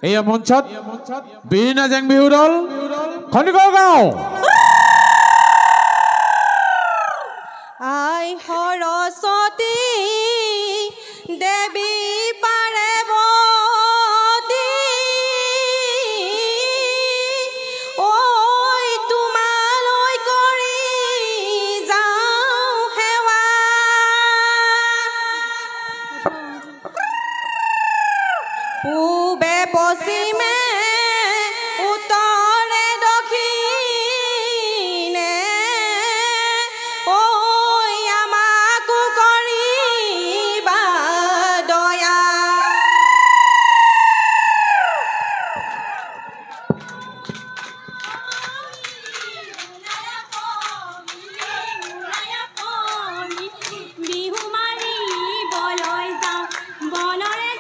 এই মঞ্চত বিনা জেং বিহু দল খনিকৰ গাঁও আই সৰস্বতী দেৱী পূবে পশ্চিমে উত্তৰে দক্ষিণে ঐ আমাকো কৰিবা দয়া বিহু মাৰিবলৈ যাওঁ বনৰে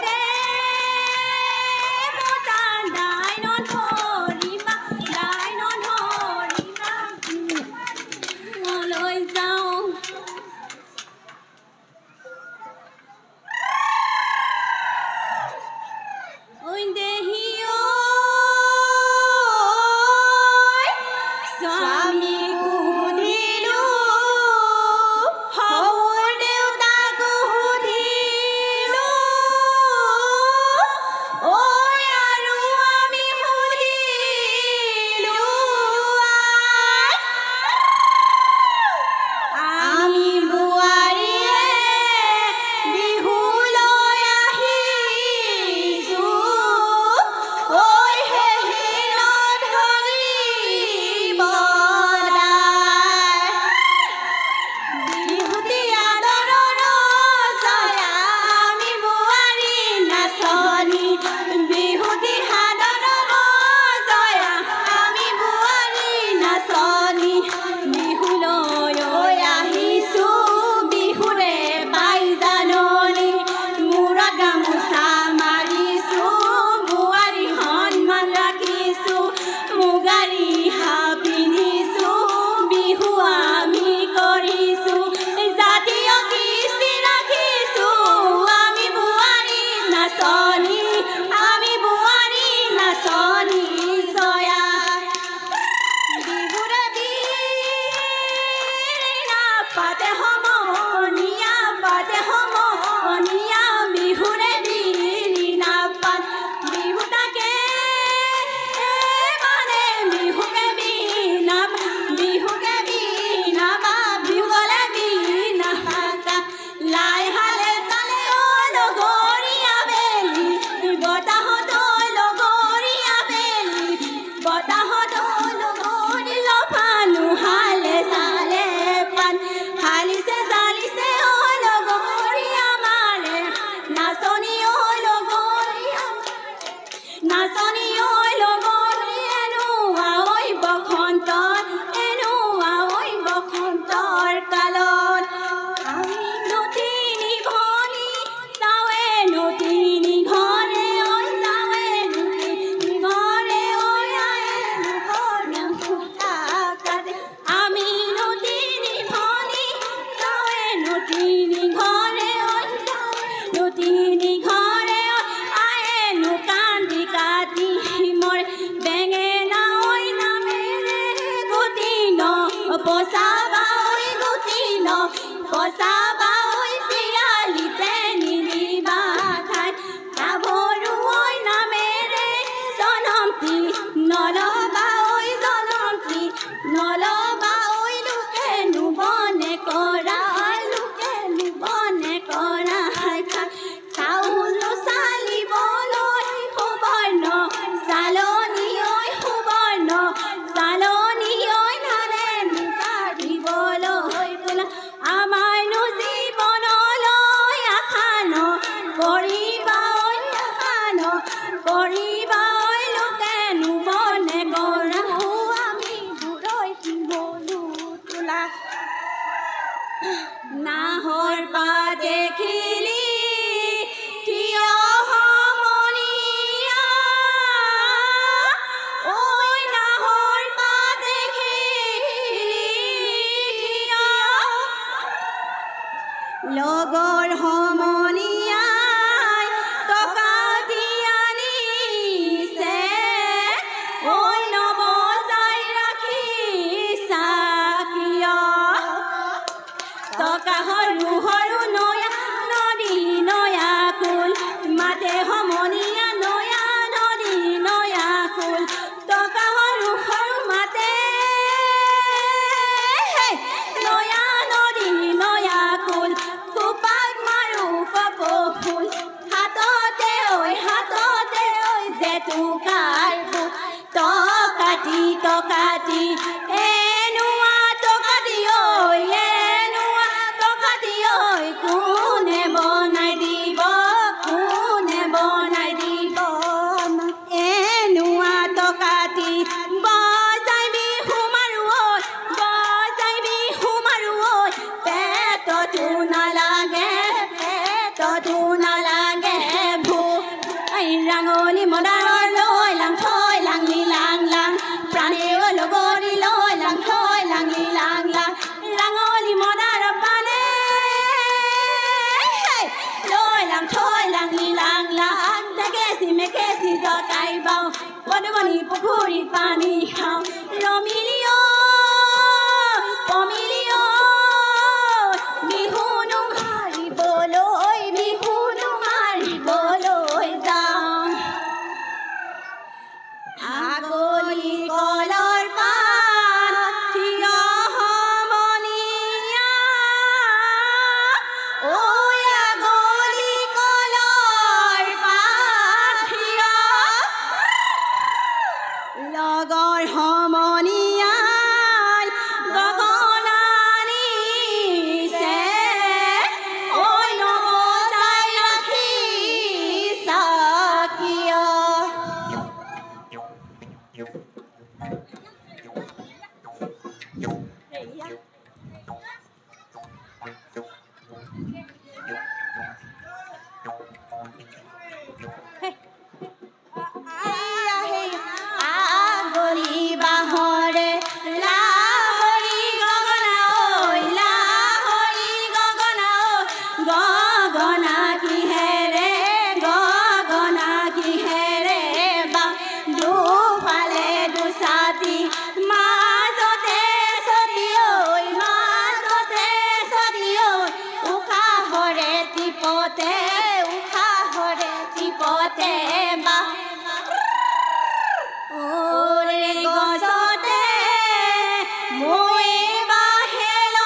লগৰ সমনীয়াই টকা দিয়ানি বাওঁ পদুমণি পুখুৰীত পানী খাওঁ ৰমিলিও পমিলিও বিহুনো মাৰিবলৈ যাওঁ আগলি কলৰ পাত থিয় সমনীয়া ঐ আগলি কলৰ পাত থিয় লগৰ সমনীয়াই গগনা নিছে ঐ নবজাই ৰাখিছা কিয় আগলি বাহৰে লাহৰি গগনা ঐ লাহৰি গগনা গগনা কিহেৰে বা দুফালে দুছাতি মাজতে ছটি ঐ উশাহৰে টিপতে বা ওৰে গছতে মই বাহেললে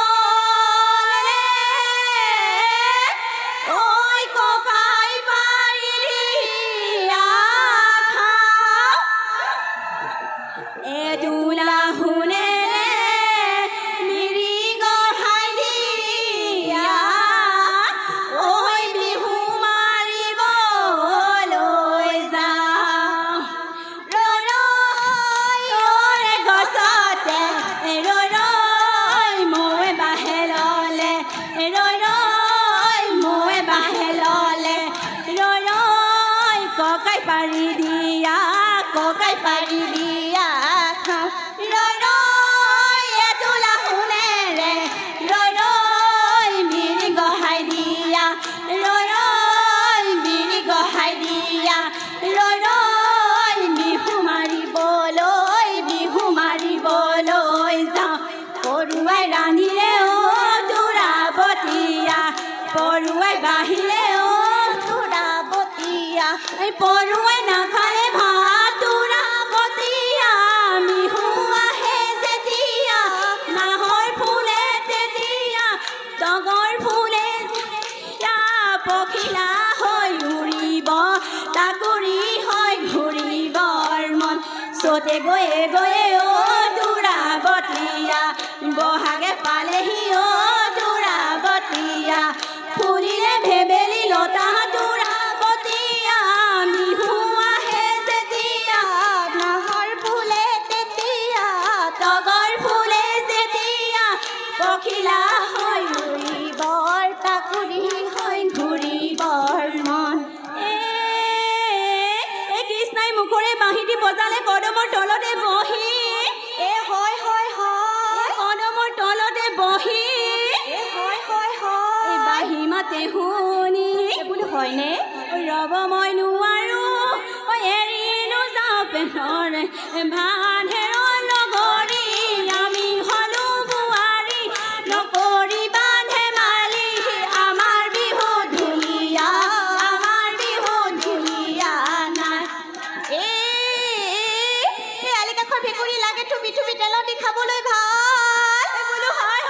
ঐ ককাই পাৰিয়া খাওঁ এদুলা শুনেৰে মিৰিগ হাই দিয়া ঐ বিহু মাৰিবলৈ যাওঁ ককাই পাৰি দিয়া খাওঁ এদুলা শুনেৰে মিৰি গহাই দিয়া বিহু মাৰিবলৈ যাওঁ পৰুৱাই ৰান্ধিলে দুৰাবতীয়া পৰুৱাই বাহিলে দুৰাবতীয়া পৰুৱাই নাখালে ভাত দুৰাবতীয়া বিহু আহে যেতিয়া নাহৰ ফুলে তেতিয়া তগৰ ফুলে পখিলা হৈ উৰিব তাকুৰি হৈ ঘূৰিবৰ মন চতে গৈয়ে দুৰাবতীয়া বহাগে পালেহি দুৰাবতীয়া ফুলিলে ভেবেলি লতা দুৰাবতীয়া বিহু আহে যেতিয়া নাহৰ ফুলে তেতিয়া তগৰ ফুলে যেতিয়া পখিলা হৈ উৰিবৰ তাকুৰি হৈ ঘূৰিবৰ মন কৃষ্ণাই মুখৰে বাঁহী দি বজালে কদমৰ তলতে বহি কদমৰ তলতে বহি বাঁহী মাতে শুনি বোলো হয়নে ৰ'ব মই নোৱাৰো এৰি নোযাওঁ পেটৰে ভানহেৰ লগৰী আমি হলো বোৱাৰী নকৰি বান্ধে মালি আমাৰ বিহু ধুনীয়া নাই আলিকাষৰ ভেকুৰী লাগে থুপি তেলত দি খাবলৈ ভাল বোলো হয়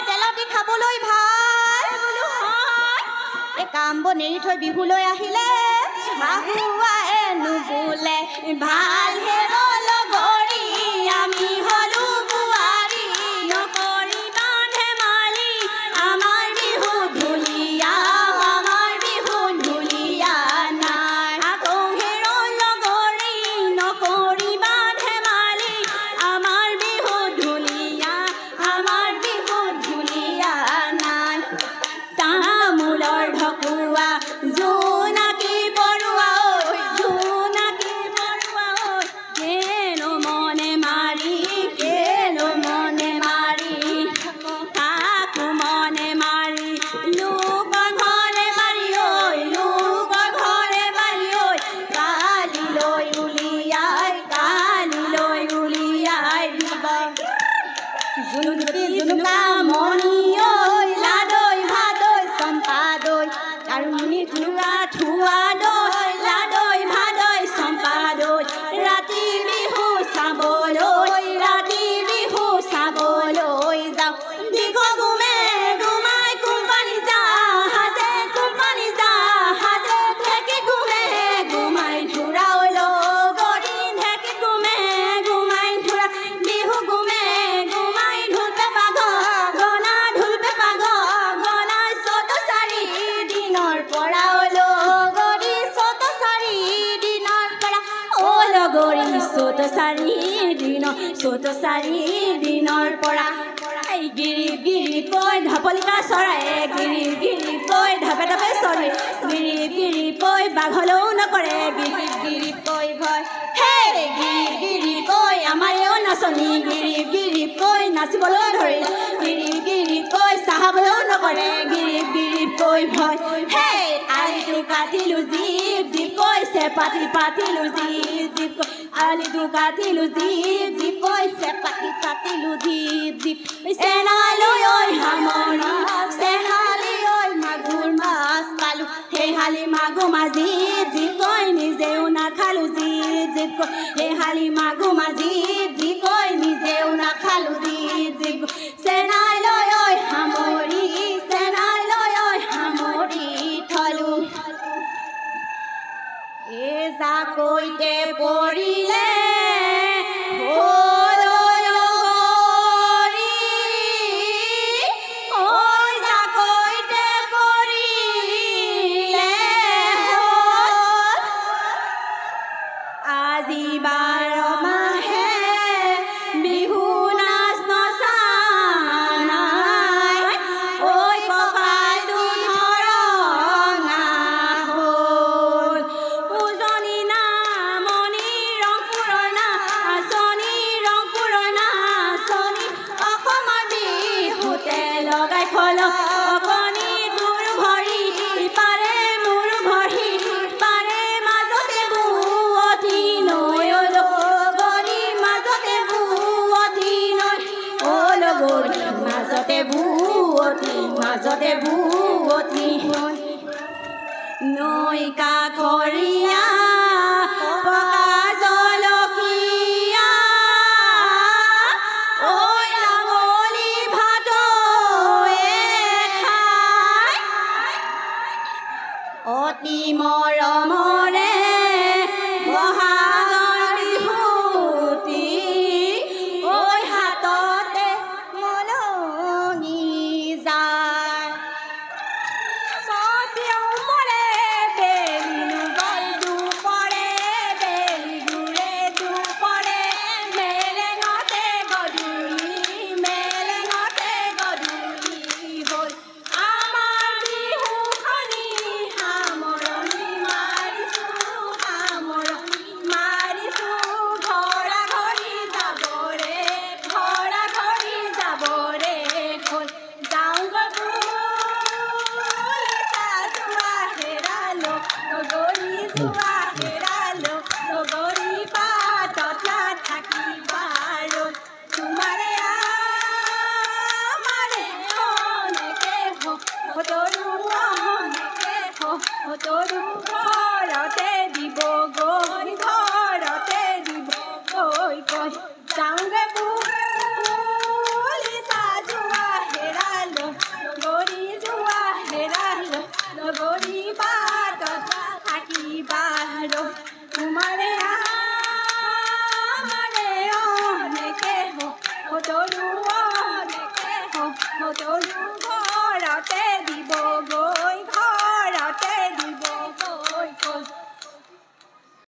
তেলত দি খাবলৈ ভাল বোলো হয় কাম বন এৰি থৈ বিহুলৈ আহিলে শাহুৱাই নুবোলে ভাল হেৰ লগৰী আমি হলো বোৱাৰী নকৰি বান্ধে মালি আমাৰ বিহু ধুনীয়া নাই আকৌ হেৰ লগৰী নকৰি বান্ধে মালি আমাৰ বিহু ধুনীয়া নাই তামোলৰ ঢকুৱা জোনাকী পৰুৱা লগৰী চ'ত 4 দিনৰ পৰা গিৰি গিৰি কৈ ঢপলিকা চৰাই গিৰি গিৰি কৈ ঢাপে ঢাপে চৰি গিৰি গিৰি কৈ বাঘলেও নকৰে গিৰি গিৰি কৈ ভয় হে গিৰি গিৰি কৈ আমাৰেও নাচনি গিৰি গিৰি কৈ নাচিবলৈ ধৰিলে গিৰি গিৰি কৈ চাহাবলৈও নকৰে গিৰি গিৰি কৈ ভয় হে আলিটো কাটিলো জীপ জীপ কৈছে পাতি পাতিলো জীপ জীপ আলিটো কাটিলো জীপ জীপ কৈছে পাতি পাতিলো জীপ জীপ চেনালৈ ঐ হামনি চেহালি ঐ মাগুৰ মাছ পালো হেহালি মাগুৰ মাছ জীপ জীপ কৈ নিজেও নাখালো জীপ জীপ কৈ হেহালি মাগুৰ মাছ জীপ জীপ কৈ নিজেও নাখালো জীপ জীপ চেনালৈ ঐ হামৰি চেনালৈ ঐ হামৰি থলো এ জাকৈতে পৰিলে মাজতে বুৱতী নৈ কাষৰীয়া পকা জলকীয়া ঐ আঙুলি ভাতয়ে খাই অতি মৰমৰে বহাগৰ বিহুতি ঐ হাততে মলঙি যায় তোৰ